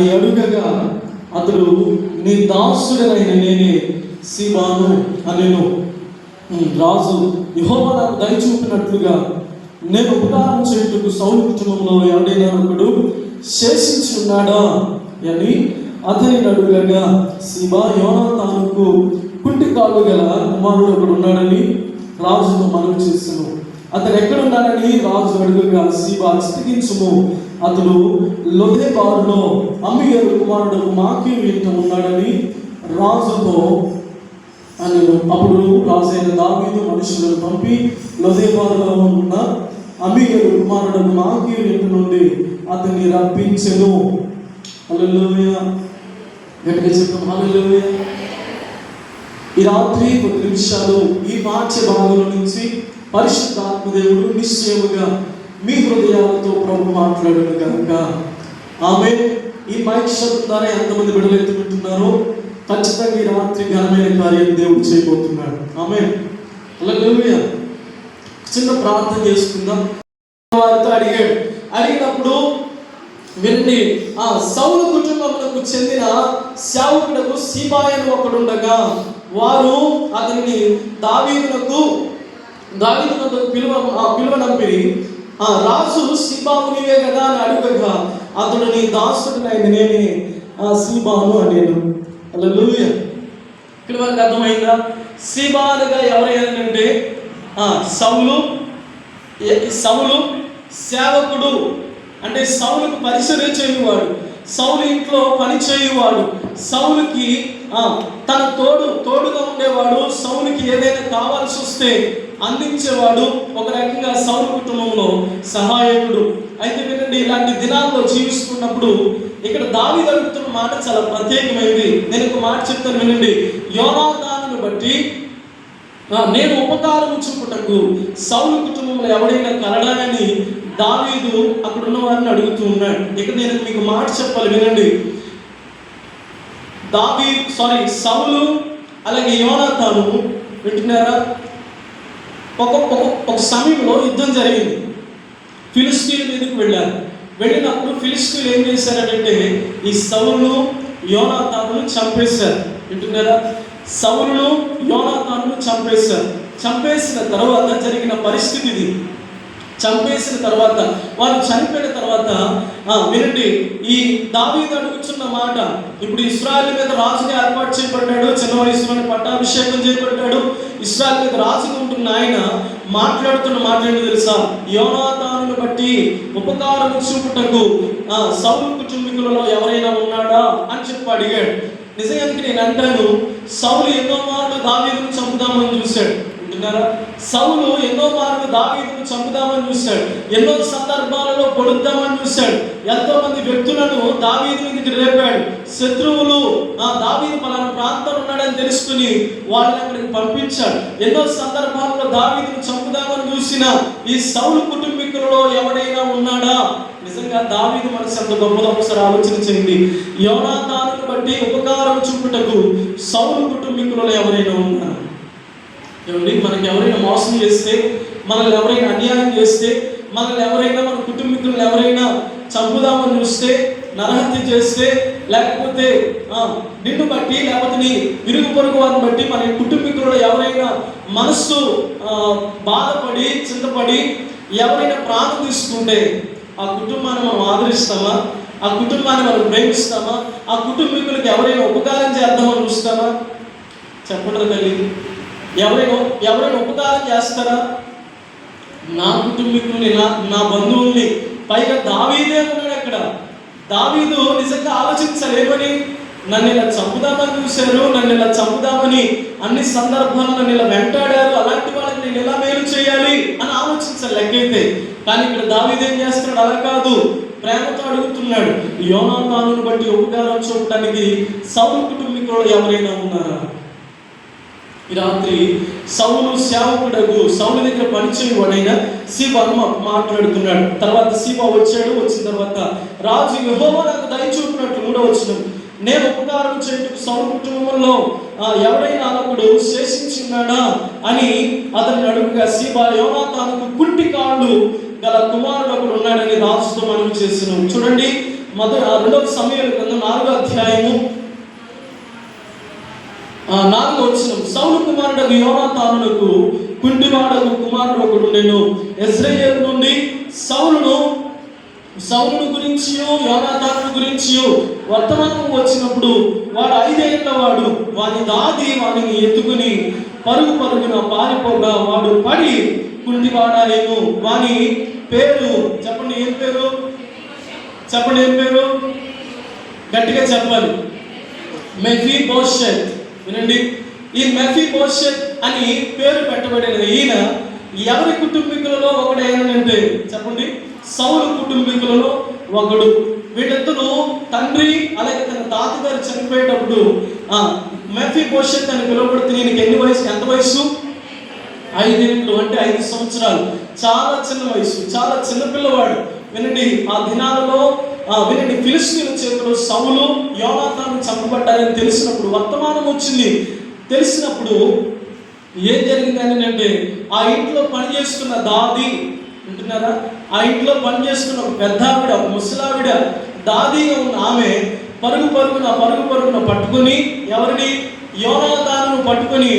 అని అడుగగా అతడు, నీ దాసుడనైన నేనే సీబాను అనెను. రాజు, యెహోవా నాకు దయ చూపినట్లుగా నేను ఉపకారం చేయుటకు సౌలు కుటుంబంలో ఎవడైనా ఒకడు శేషించి ఉన్నాడా అని అతని అడుగగా, సీబా యోనాతానుకు కుంటి కాళ్ళు గల కుమారుడు ఒకడు ఉన్నాడని రాజుతో మనవి చేసెను. అతడు ఎక్కడున్నాడని రాజు అడుగగా, సీబా చితికించుము, అతడు లొదెబారులో అమ్మీయేలు కుమారుడు మాకీరు ఇంట ఉన్నాడని రాజుతో అనెను. అప్పుడు రాజు అయిన దావీదు మనుషులను పంపి లొదెబారులో ఉన్న అమ్మీయేలు కుమారుడు మాకీరు ఇంటి నుండి అతన్ని రప్పించెను. హల్లెలూయా, గట్టిగా చెప్పాం హల్లెలూయా. ఈ రాత్రి కొద్ది నిమిషాలు ఈ వాక్య భాగంలో నుంచి పరిశుద్ధాత్మదేవుడు నిశ్చయముగా మీ హృదయాలతో ప్రభు మాట్లాడును కనుక ఆమేన్. ఈ మైక్ శబ్దం ద్వారా ఎంతమంది విడుదలెత్తుకుంటున్నారో ఖచ్చితంగా ఈ రాత్రి ఘనమైన కార్యం దేవుడు చేయబోతున్నాడు. ఆమేన్, హల్లెలూయా. చిన్న ప్రార్థన చేసుకుందాం. వారితో అడిగినప్పుడు వినండి, ఆ సౌలు కుటుంబములకు చెందిన సేవకుడకు సీబా అని ఒకడుండగా వారు అతనిని దావీదునకు పిలువనంపిరి. రాజు, సీబాను నీవే కదా అని అడుగగా అతడు, నీ దాసుడినైన నేనే సీబాను అనేను. హల్లెలూయా. ఇక్కడ మనకు అర్థమైందా? సీబా అనగా ఎవరైనా సౌలు సేవకుడు అంటే సౌలుకు పరిచర్య చేయువాడు, సౌలు ఇంట్లో పని చేయువాడు, సౌలుకి తన తోడుగా ఉండేవాడు, సౌలుకి ఏదైనా కావాల్సి వస్తే అందించేవాడు, ఒక రకంగా సౌలు కుటుంబంలో సహాయకుడు. అయితే వినండి, ఇలాంటి దినాల్లో జీవిస్తున్నప్పుడు ఇక్కడ దావీదు అడుగుతున్న మాట చాలా ప్రత్యేకమైనది. నేను ఒక మాట చెప్తాను వినండి. యోనాతానును బట్టి నేను ఉపకారం చూపుటకు సౌలు కుటుంబంలో ఎవడైనా కలడాలని దావీదు అక్కడ ఉన్న వారిని అడుగుతూ ఉన్నాడు. ఇక్కడ నేను మీకు మాట చెప్పాలి వినండి. సౌలు అలాగే యోనాతాను వింటున్నారా? ఒక సమయంలో యుద్ధం జరిగింది. ఫిలిష్తీయుల మీదకి వెళ్ళినప్పుడు ఫిలిష్తీయులు ఏం చేశారంటే ఈ సౌలును యోనాతానును చంపేశారు. వింటున్నారా? సౌలును యోనాతానును చంపేసిన తర్వాత జరిగిన పరిస్థితి ఇది. చంపేసిన తర్వాత వారు చనిపోయిన తర్వాత వినండి, ఈ దావీదు అడుగుతున్న మాట, ఇప్పుడు ఇశ్రాయేలు మీద రాజుగా ఏర్పాటు చేయబడ్డాడు, చిన్న వయసులోనే పట్టాభిషేకం చేయబడ్డాడు, ఇశ్రాయేలు మీద రాజుగా ఉంటున్న ఆయన మాట్లాడుతున్న మాట ఏంటో తెలుసా? యోనాతానును బట్టి ఉపకారం చూపుటకు సౌలు కుటుంబీకులలో ఎవరైనా ఉన్నాడా అని చెప్పి అడిగాడు. నిజానికి నేను అంటాను, సౌలు ఎన్నో మార్లు దావీదును చంపుదామని చూశాడు. సౌలు ఎన్నో మార్లు దావీదును చంపుదామని చూశాడు, ఎన్నో సందర్భాలలో పొడుద్దామని చూశాడు, ఎంతో మంది వ్యక్తులను దావీదు మీదకి రేపాడు. శత్రువులు దావీదు పలానా ప్రాంతంలో ఉన్నాడని తెలుసుకుని వాళ్ళని అక్కడికి పంపించాడు. ఎన్నో సందర్భాలలో దావీదును చంపుదామని చూసిన ఈ సౌలు కుటుంబీకులలో ఎవడైనా ఉన్నాడా? నిజంగా దావీదు మనసు ఎంత గొప్పదో ఒకసారి ఆలోచన చేయండి. యోనాతానును బట్టి ఉపకారం చూపుటకు సౌలు కుటుంబీకులలో ఎవరైనా ఉన్నారా? మనకి ఎవరైనా మోసం చేస్తే, మనల్ని ఎవరైనా అన్యాయం చేస్తే, మనల్ని ఎవరైనా మన కుటుంబీకులను ఎవరైనా చంపుదామని చూస్తే, నరహత్య చేస్తే, లేకపోతే నిన్ను బట్టి లేకపోతే నీ ఇరుగు పొరుగు వారిని బట్టి మన కుటుంబీకులలో ఎవరైనా మనస్సు బాధపడి చింతపడి ఎవరైనా ప్రాణం తీసుకుంటే ఆ కుటుంబాన్ని మనం ఆదరిస్తామా? ఆ కుటుంబాన్ని మనం ప్రేమిస్తామా? ఆ కుటుంబీకులకు ఎవరైనా ఉపకారం చేద్దామని చూస్తామా? చెప్పండి తల్లి, ఎవరైనా ఉపకారం చేస్తారా? నా కుటుంబీకుల్ని, నా బంధువుల్ని, పైగా దావీదే ఉన్నాడు అక్కడ. దావీదు నిజంగా ఆలోచించలేమని, నన్ను ఇలా చంపుదామని చూశారు, నన్ను ఇలా చంపుదామని అన్ని సందర్భాలు నన్ను ఇలా వెంటాడారు, అలాంటి వాళ్ళకి నేను ఎలా మేలు చేయాలి అని ఆలోచించాలి లెక్కైతే. కానీ ఇక్కడ దావీదు ఏం చేస్తున్నాడు? అలా కాదు, ప్రేమతో అడుగుతున్నాడు. యోనాతానును బట్టి ఉపకారం చూపడానికి సౌలు కుటుంబీకులు ఎవరైనా ఉన్నారా? ఈ రాత్రి సౌలు సేవకుడకు సౌలు దగ్గర పనిచేయవాడైన సీబా మాట్లాడుతున్నాడు. తర్వాత సీబా వచ్చిన తర్వాత రాజు, యెహోవా నాకు దయ చూపినట్లు 3వ వచనం, నేను ఉపకారం చేయుటకు సౌలు కుటుంబంలో ఎవడైనా అన్నప్పుడు శేషించున్నాడా అని అతన్ని అడుగుగా, సీబా యోనాతానుకు కుంటి కాళ్ళు గల కుమారుడు ఒకడు ఉన్నాడని రాజుతో మనవి చేస్తున్నాం. చూడండి, రెండవ సమూయేలు గ్రంథం 4వ అధ్యాయము 4వ వచనం. సౌలు కుమారుడు యోనాతానునకు కుంటివాడకు కుమారుడు ఒకడు ఉండెను. యెజ్రెయేలు నుండి సౌలును గురించియో యోనాతాను గురించియో వర్తమానం వచ్చినప్పుడు వాడు 5 ఏళ్ల వాడు. వాని దాది వాడిని ఎత్తుకుని పరుగున పారిపోగా వాడు పడి కుంటివాడాయను. వాని పేరు చెప్పండి, ఏం పేరు? చెప్పండి, ఏం పేరు? గట్టిగా చెప్పాలి. మెఫీబోషెత్. వినండి, ఈ మెఫీబోషెత్ అని పేరు పెట్టబడిన ఈయన ఎవరి కుటుంబీకులలో ఒకడైనంటే చెప్పండి, సౌలు కుటుంబీకులలో ఒకడు. వీళ్ళిద్దరూ తండ్రి అలాగే తన తాతగారు చనిపోయేటప్పుడు మెఫీబోషెత్ అని పిలువబడుతుంది. ఈయనకి ఎంత వయసు? 5 ఏళ్ళు, అంటే 5 సంవత్సరాలు. చాలా చిన్న వయసు, చాలా చిన్న పిల్లవాడు. వినండి, ఆ దినాలలో వినండి, ఫిలిష్తీయుల చేతిలో సౌలు యోనాతాను చంపబడ్డారని తెలిసినప్పుడు, వర్తమానం వచ్చింది. తెలిసినప్పుడు ఏం జరిగిందని అంటే, ఆ ఇంట్లో పనిచేస్తున్న దాది ఉంటున్నారా, ఆ ఇంట్లో పనిచేస్తున్న ఒక పెద్ద ఆవిడ, ఒక ముసలావిడ, దాదిగా ఉన్న ఆమె పరుగున పట్టుకొని ఎవరిని? యోనాతాను పట్టుకొని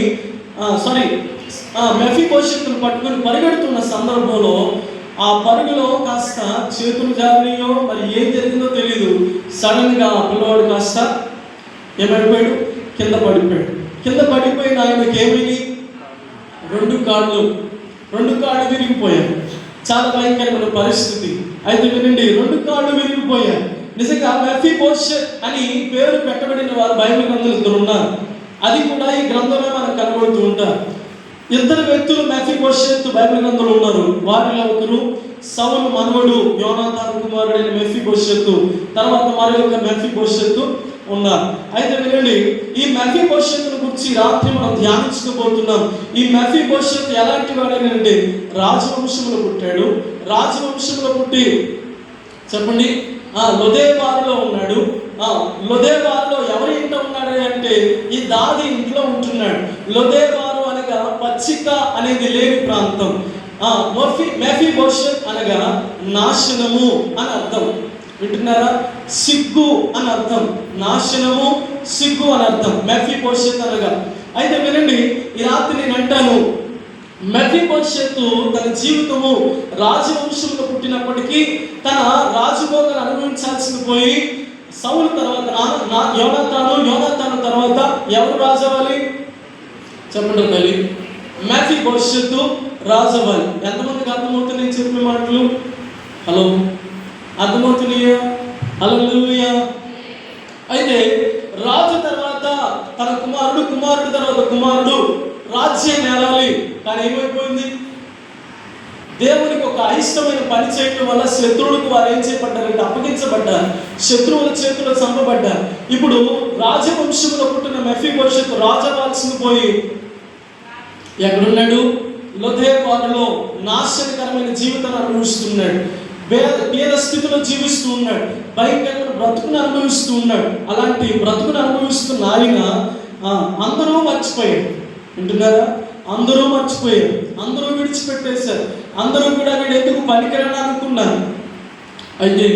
మెఫీబోషెత్తును పట్టుకొని పరిగెడుతున్న సందర్భంలో ఆ పరుగులో కాస్త చేతులు జారినాయో మరి ఏం జరిగిందో తెలియదు. సడన్గా ఆ పిల్లవాడు కాస్త ఏమైపోయాడు? కింద పడిపోయిన ఆయనకి ఏమైంది? 2 కాళ్ళు విరిగిపోయాయి. చాలా భయంకరమైన పరిస్థితి. అయితే వినండి, 2 కాళ్ళు విరిగిపోయాయి. నిజంగా మెఫీబోషెత్ అని పేరు పెట్టబడిన వారు బైబిల్ గ్రంథంలో 2 ఉన్నారు. అది కూడా ఈ గ్రంథంలో మనకు కనబడుతూ ఉంటారు. 2 వ్యక్తులు మెఫీబోషెత్ బైబిల్ గ్రంథంలో ఉన్నారు. వారిలో ఒకరు సౌలు మనవడు యోనాతాను కుమారుడైన మెఫీబోషెత్, తర్వాత మరొక మెఫీబోషెత్ ఉన్నారు. అయితే వినండి, ఈ మెఫీబోషెత్ను గురించి రాత్రి మనం ధ్యానించుకోబోతున్నాం. ఈ మెఫీబోషెత్ ఎలాంటి వాడేనంటే రాజవంశంలో పుట్టాడు. రాజవంశంలో పుట్టి చెప్పండి లొదెబారులో ఉన్నాడు. లొదెబారులో ఎవరి ఇంట్లో ఉన్నాడు అంటే ఈ దాది ఇంట్లో ఉంటున్నాడు. లొదెబారు అనగా పచ్చిక అనేది లేని ప్రాంతం. మెఫీబోషెత్ అనగా నాశనము అని అర్థం. వింటున్నారా? సిగ్గు అని అర్థం. నాశనము, సిగ్గు అని అర్థం మెఫీబోషెత్ అనగా. అయితే వినండి, ఈ రాత్రి నేను అంటాను, మెఫీబోషెత్ తన జీవితము రాజవంశంలో పుట్టినప్పటికీ తన రాజభోగాలు అనుభవించాల్సింది పోయి సౌలు తర్వాత యోనాతాను తర్వాత ఎవరు రాజవ్వాలి? చెప్పండి తల్లి. మెఫీబోషెత్ రాజవ్వాలి. ఎంతమందికి అర్థమవుతుంది నేను చెప్పిన మాటలు? హలో, అర్థమవుతున్నాయా? హల్లెలూయా. అయితే రాజు తర్వాత తన కుమారుడు తర్వాత కుమారుడు రాజ్యాన్ని ఏలాలి. కానీ ఏమైపోయింది? దేవునికి ఒక అయిష్టమైన పని చేయడం వల్ల శత్రువులకు వారు ఏం చేయబడ్డారంటే అప్పగించబడ్డారు. శత్రువుల చేతిలో చంపబడ్డారు. ఇప్పుడు రాజవంశంలో పుట్టిన మెఫీబోషెత్ రాజవాల్సింది పోయి ఎక్కడున్నాడు? లొదెబారులో నాశనకరమైన జీవితాన్ని అనుభవిస్తున్నాడు. పేద స్థితిలో జీవిస్తూ ఉన్నాడు. భయంకరమైన బ్రతుకును అనుభవిస్తూ ఉన్నాడు. అలాంటి బ్రతుకును అనుభవిస్తున్న ఆయన అందరూ మర్చిపోయాడు. వింటున్నారా? అందరూ మర్చిపోయారు. అందరూ విడిచిపెట్టేశారు. అందరూ కూడా వీడు ఎందుకు పనికిరాని అనుకున్నారు. అయితే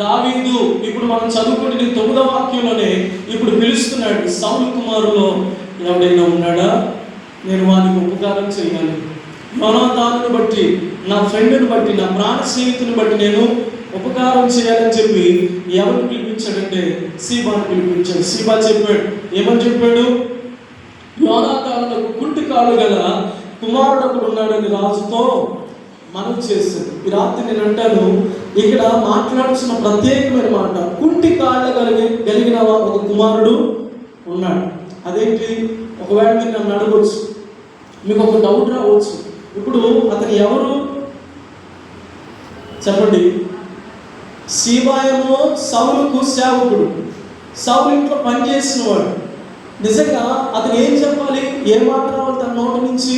దావీదు ఇప్పుడు మనం చదువుకుంటే 9వ వాక్యంలోనే ఇప్పుడు పిలుస్తున్నాడు, సౌలు కుమారులో ఎవడైనా ఉన్నాడా? నేను వానికి ఉపకారం చేయాలి. యోనాతానుని బట్టి, నా ఫ్రెండ్ని బట్టి, నా ప్రాణ స్నేహితుని బట్టి నేను ఉపకారం చేయాలని చెప్పి ఎవరిని పిలిపించాడంటే సీబాను పిలిపించాడు. సీబా చెప్పాడు, ఏమని చెప్పాడు? యోనాతానుకు కుంటి కాళ్ళు గల కుమారుడు ఒకడు ఉన్నాడని రాజుతో మనవి చేశాడు. ఈ రాత్రి నేను అంటాను, ఇక్కడ మాట్లాడుతున్న ప్రత్యేకమైన మాట, కుంటి కాళ్ళ కలిగిన ఒక కుమారుడు ఉన్నాడు. అదేంటి? ఒకవేళ మీరు నన్ను అడగవచ్చు, మీకు ఒక డౌట్ రావచ్చు. ఇప్పుడు అతను ఎవరు చెప్పండి? సీబాయేమో సౌలుకు సేవకుడు, సౌలు ఇంట్లో పనిచేసిన వాడు. నిజంగా అతను ఏం చెప్పాలి? ఏ మాట రావాలి తన నోటి నుంచి?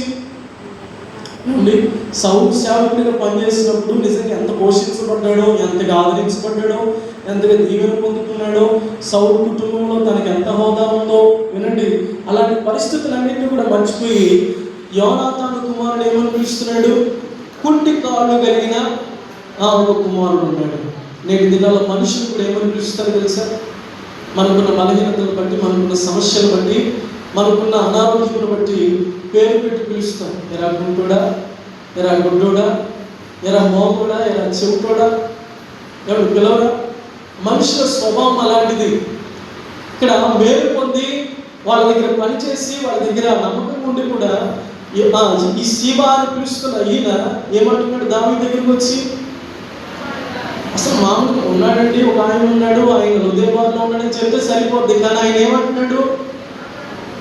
సౌలు సేవకుడిగా పనిచేసినప్పుడు నిజంగా ఎంత పోషించబడ్డాడో, ఎంతగా ఆదరించబడ్డాడో, ఎంతగా దీవెన పొందుతున్నాడో, సౌలు కుటుంబంలో తనకి ఎంత హోదా ఉందో. వినండి, అలాంటి పరిస్థితులన్నింటినీ కూడా మర్చిపోయి యోనాతాను కుమారుడు ఏమని పిలుస్తున్నాడు? కుంటి కాళ్ళు కలిగిన ఒక కుమారుడు ఉన్నాడు. నేటి దినాల్లో మనుషులు కూడా ఏమని పిలుస్తారు తెలుసా? మనకున్న బలహీనతలు బట్టి, మనకున్న సమస్యలు బట్టి, మనకున్న అనారోగ్యమును బట్టి పేరు పెట్టి పిలుస్తాం. ఎరా గుంటోడా, ఎరా గుడ్డోడా, ఎరా మోగుడా, ఎరా చెవిటోడా, ఎవడు పిలవరా? మనుషుల స్వభావం అలాంటిది. ఇక్కడ మేలు పొంది వాళ్ళ దగ్గర పనిచేసి వాళ్ళ దగ్గర నమ్మకం ఉండి కూడా ఈ సీబా అని పిలుస్తున్న ఈయన ఏమంటున్నాడు దావీదు దగ్గరికి వచ్చి? అసలు మామూలుగా ఉన్నాడండి, ఒక ఆయన ఉన్నాడు, ఆయన హృదయభావంలో ఉన్నాడని చెప్తే సరిపోద్ది. కానీ ఆయన ఏమంటున్నాడు?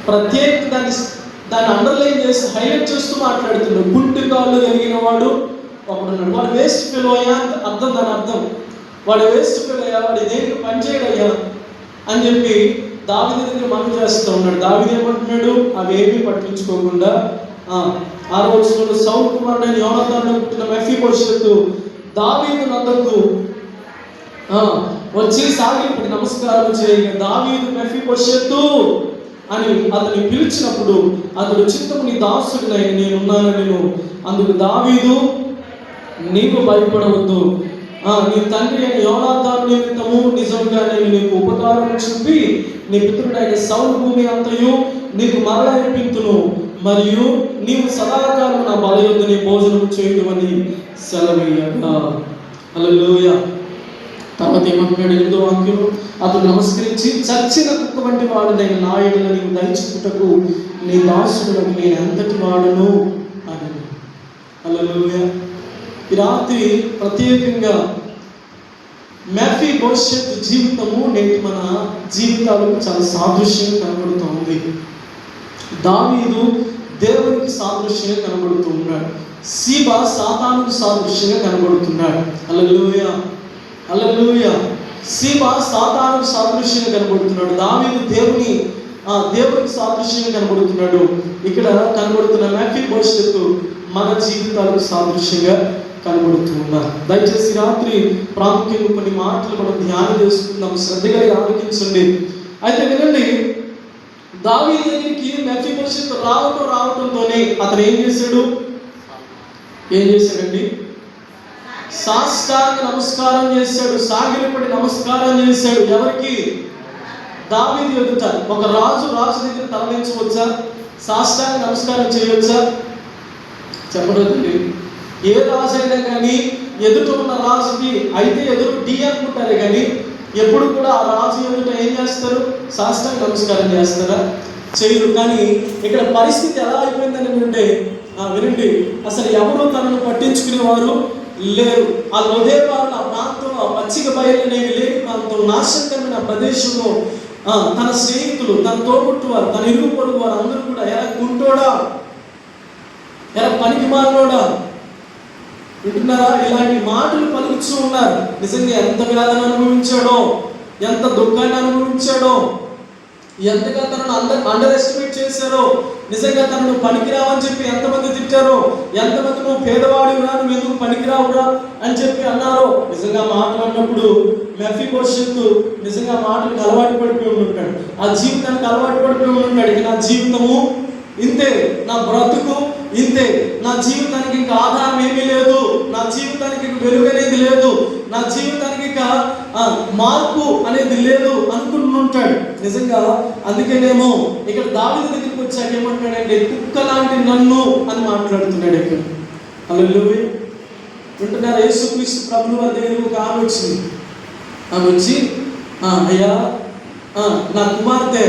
ప్రత్యేక దాన్ని అండర్లైన్ చేసి హైలైట్ చేస్తూ మాట్లాడుతున్నాడు. గుంటి కాళ్ళు కలిగిన వాడు ఒకడున్నాడు. వాడు వేస్ట్ ఫెలో అయ్యా అర్థం, దాని అర్థం వాడు వేస్ట్ ఫెలో అయ్యా, వాడు దేనికి పనిచేయడయ్యా అని చెప్పి దావీదు దగ్గర మనం చేస్తూ ఉన్నాడు. దావీదు ఏమంటున్నాడు? అవేమీ పట్టించుకోకుండా 6వ వచనంలో సౌలు కుమారుడైన యోనాతానులో పుట్టిన మెఫీబోషెతు దావీదు నద్దకు వచ్చి సాగిలపడి నమస్కారం చేయగా దావీదు మెఫీబోషెతు అని అతన్ని పిలిచినప్పుడు అతడు చిత్తము నీ దాసుడినైన నేనున్నానని. అందుకు దావీదు నీవు భయపడవద్దు, నీ తండ్రి అయిన యోనాతాను నిమిత్తము నిజంగా నేను నీకు ఉపకారం చూపి నీ పుత్రుడైన సౌలు భూమి అంతయు నీకు మరల ఇప్పింతును, మరియు నీవు సదాకాలం నా బలయొద్దని భోజనం చేయమని సెలవీయగా. హల్లెలూయా. తర్వాత ఏమంటున్నాడు? 8వ వాక్యం, అతడు నమస్కరించి చచ్చిన కుక్క వంటి వాడునైన నా ఎడల నీవు దయచుకుటకు నీ దాసుడులకు నేను ఎంతటి వాడును అని. హల్లెలూయా. ఈ రాత్రి ప్రత్యేకంగా మెఫీబోషెతు జీవితము నేటి మన జీవితాలకు చాలా సాదృశ్యంగా కనబడుతూ ఉంది. దావీదు దేవునికి సాదృశ్యంగా కనబడుతూ ఉన్నాడు. సీబా సాతానుకు సాదృశ్యంగా కనబడుతున్నాడు. హల్లెలూయా, హల్లెలూయా. సీబా సాతానుకు సాదృశ్యంగా కనబడుతున్నాడు. దావీదు దేవునికి సాదృశ్యంగా కనబడుతున్నాడు. ఇక్కడ కనబడుతున్న మెఫీబోషెతు మన జీవితాలకు సాదృశ్యంగా కనబడుతున్నారు. దయచేసి రాత్రి ప్రాముఖ్యంగా కొన్ని మాటలు మనం ధ్యానం చేసుకుందాం. శ్రద్ధగా ఆలోచించండి. అయితే వినండి, దావీదు దగ్గరికి మెఫీబోషెతు రావటంతోనే అతను ఏం చేశాడండి? సాష్టాంగ నమస్కారం చేశాడు, సాగిలపడి నమస్కారం చేశాడు. ఎవరికి? దావీదు ఎదుట. ఒక రాజు దగ్గర తలదించవచ్చా? సాష్టాంగ నమస్కారం చేయవచ్చా? చెప్పలేదండి. ఏ రాజు అయినా కానీ ఎదుట ఉన్న రాజుకి అయితే ఎదురు డి అనుకుంటారే కానీ ఎప్పుడు కూడా ఆ రాజు ఎదుట ఏం చేస్తారు? సాష్టాంగ నమస్కారం చేస్తారా? చేయరు. కానీ ఇక్కడ పరిస్థితి ఎలా అయిపోయిందని అంటే వినండి, అసలు ఎవరు తనను పట్టించుకునేవారు లేరు. ఆ లోదేవారు ఆ ప్రాంతం, ఆ పచ్చిక బయలునేవి లేని ప్రాంతం, నాశనకరమైన ప్రదేశంలో తన స్నేహితులు, తన తోబుట్టువారు, తన ఇరుగు పొరుగు వారు అందరూ కూడా ఎలా గుంటోడా, ఎలా పనికి మారినోడా వింటున్నారా? ఇలాంటి మాటలు పలుకుతూ ఉన్నారు. నిజంగా ఎంత వేదన అనుభవించాడో, ఎంత దుఃఖాన్ని అనుభవించాడో, ఎంతగా తనను అండర్ ఎస్టిమేట్ చేశారో, నిజంగా తనను పనికిరావని చెప్పి ఎంతమంది తిట్టారో, ఎంతమంది నువ్వు పేదవాడివిరా, నువ్వు ఎందుకు పనికిరావురా అని చెప్పి అన్నారో. నిజంగా మాటలు అన్నప్పుడు మెఫీబోషెతు నిజంగా మాటలకు అలవాటు పడిపోయి ఉంటాడు, ఆ జీవితానికి అలవాటు పడిపోయి ఉంటాడు. ఇక నా జీవితము ఇంతే, నా బ్రతుకు ఇంతే, నా జీవితానికి ఇంకా ఆధారం ఏమీ లేదు, నా జీవితానికి ఇంకా వెలుగు అనేది లేదు, నా జీవితానికి ఇంకా మార్పు అనేది లేదు అనుకుంటుంటాడు. నిజంగా అందుకేనేమో ఇక్కడ దావీదు దగ్గరికి వచ్చాక ఏమంటాడంటే కుక్క లాంటి నన్ను అని మాట్లాడుతున్నాడు. ఇక్కడ హల్లెలూయా. వింటున్నారు? యేసుక్రీస్తు ప్రభువు వారి దగ్గరికి ఒక ఆమె వచ్చింది. ఆమె వచ్చి అయ్యా నా కుమార్తె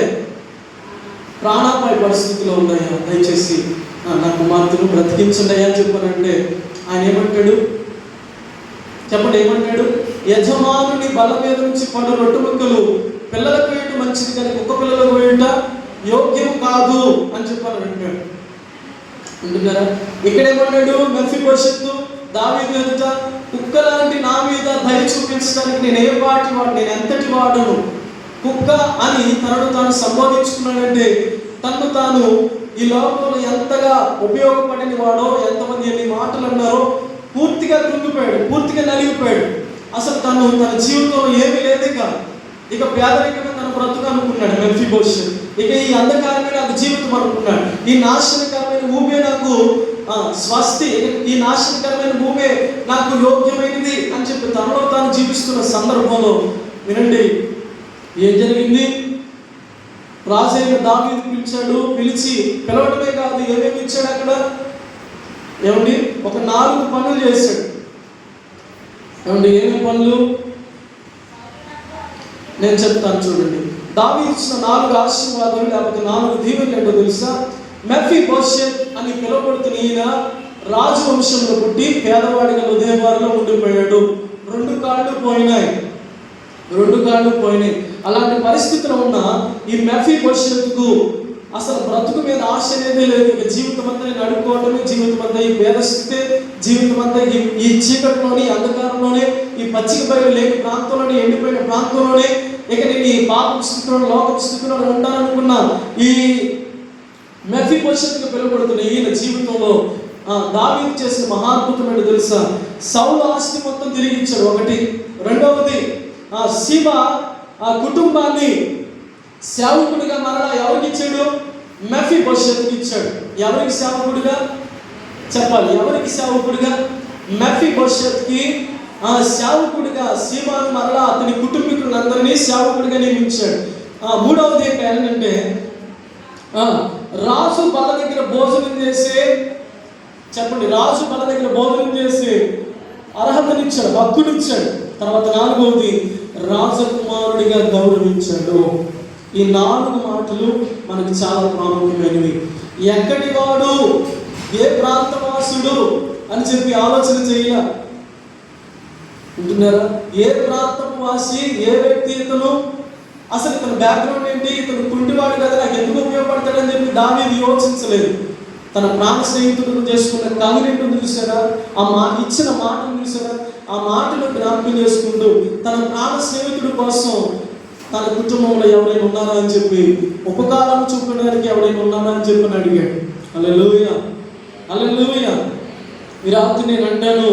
ప్రాణాపాయ పరిస్థితిలో ఉందయ్యా, దయచేసి నా కుమార్తెను బ్రతికించండి అయ్యా అని చెప్పానంటే ఆయన ఏమంటాడు? చెప్పండి, ఏమంటాడు? యజమానుని బల మీద నుంచి పడు రొట్టె ముక్కలు పిల్లలకు వేయట మంచిది కానీ కుక్క పిల్లలకు వేయట యోగ్యం కాదు అని చెప్పాను అంటాడు. అంటున్నారా? ఇక్కడ ఏమన్నాడు? మెఫీబోషెతు దావీదు ఎదుట కుక్క లాంటి నా మీద దయ చూపించడానికి నేను ఏ వాటి వాడు, నేను ఎంతటి వాడను, కుక్క అని తనను తాను సంబోధించుకున్నాడంటే తనను తాను ఈ లోకంలో ఎంతగా ఉపయోగపడిన వాడో, ఎంతమంది ఎన్ని మాటలు అన్నారో పూర్తిగా కృంగిపోయాడు, పూర్తిగా నలిగిపోయాడు. అసలు తన జీవితంలో ఏమీ లేదు, ఇక పేదరికమే తన బ్రతుకు అనుకున్నాడు మెఫీబోషెతు. ఇక ఈ అంధకారమే నాకు జీవితం అనుకున్నాడు, ఈ నాశనకరమైన ఊపే నాకు స్వస్తి, ఈ నాశనకరమైన భూమే నాకు యోగ్యమైనది అని చెప్పి తనలో తాను జీవిస్తున్న సందర్భంలో వినండి ఏం జరిగింది. రాజైన దావీదు పిలిచాడు. పిలవడమే కాదు, ఏమేమి ఇచ్చాడు అక్కడ ఏమండి, ఒక 4 పనులు చేశాడు. ఏమండి ఏమేమి పనులు నేను చెప్తాను చూడండి. దావీదు ఇచ్చిన 4 ఆశీర్వాదాలు లేకపోతే 4 దీవెనలు ఏంటో తెలుసా? మెఫీబోషెత్ అని పిలువబడుతున్న ఈయన రాజవంశంలో పుట్టి పేదవాడిగా ఉదయవారిలో ఉండిపోయాడు. 2 కాళ్ళు పోయినాయి. అలాంటి పరిస్థితిలో ఉన్న ఈ మెఫీబోషెత్కు అసలు బ్రతుకు మీద ఆశ అనేది లేదు. జీవితం అంతా నేను అడుక్కోవటమే, జీవితం అంతా ఈ పేదస్థితే, జీవితం అంతా ఈ చీకటిలోని అంధకారంలోనే, ఈ పచ్చిక బయలు లేని ప్రాంతంలోనే, ఎండిపోయిన ప్రాంతంలోనే ఇక నేను ఈ పాప స్థితిలో లోక స్థితిలో ఉంటాననుకున్న ఈ మెఫీబోషెత్కు పిలువబడుతున్న ఈయన జీవితంలో దావీదు చేసిన మహాద్భుతం ఏంటో తెలుసా? సౌలు ఆస్తి మొత్తం తిరిగి ఇచ్చాడు. 1. రెండవది సీబ కుటుంబాన్ని సేవకుడిగా మరలా ఎవరికి ఇచ్చాడు? మెఫీబోషెత్కి ఇచ్చాడు. ఎవరికి సేవకుడిగా చెప్పాలి? ఎవరికి సేవకుడిగా? మెఫీబోషెత్కి సేవకుడిగా సీబాను మరలా అతని కుటుంబీకులందరినీ సేవకుడిగా నియమించాడు. 3వది ఏంటంటే రాజు బల దగ్గర భోజనం చేసి చెప్పండి, రాజు బల దగ్గర భోజనం చేసి అర్హతనిచ్చాడు, హక్కునిచ్చాడు. తర్వాత 4వది రాజకుమారుడిగా గౌరవించాడు. ఈ 4 మాటలు మనకు చాలా ప్రాముఖ్యమైనవి. ఎక్కడి వాడు, ఏ ప్రాంతవాసుడు అని చెప్పి ఆలోచన చేయాల ఉంటున్నారా? ఏ ప్రాంతపు వాసి, ఏ వ్యక్తి ఇతను, అసలు ఇతని బ్యాక్గ్రౌండ్ ఏంటి, ఇతను కుంటివాడు కదా, నాకు ఎందుకు ఉపయోగపడతాడని చెప్పి దావీదు యోచించలేదు. తన ప్రాణ స్నేహితులను చేసుకున్న కవినెంటును చూసారా? ఇచ్చిన మాటను చూసారా? ఆ మాటను జ్ఞాపకం చేసుకుంటూ తన ప్రాణ స్నేహితుడి కోసం తన కుటుంబంలో ఎవరైనా ఉన్నారా అని చెప్పి, ఉపకారం చూపడానికి ఎవరైనా ఉన్నారా అని చెప్పి అడిగాడు. హల్లెలూయా, హల్లెలూయా. ఈ రాత్రి నేను అంటాను,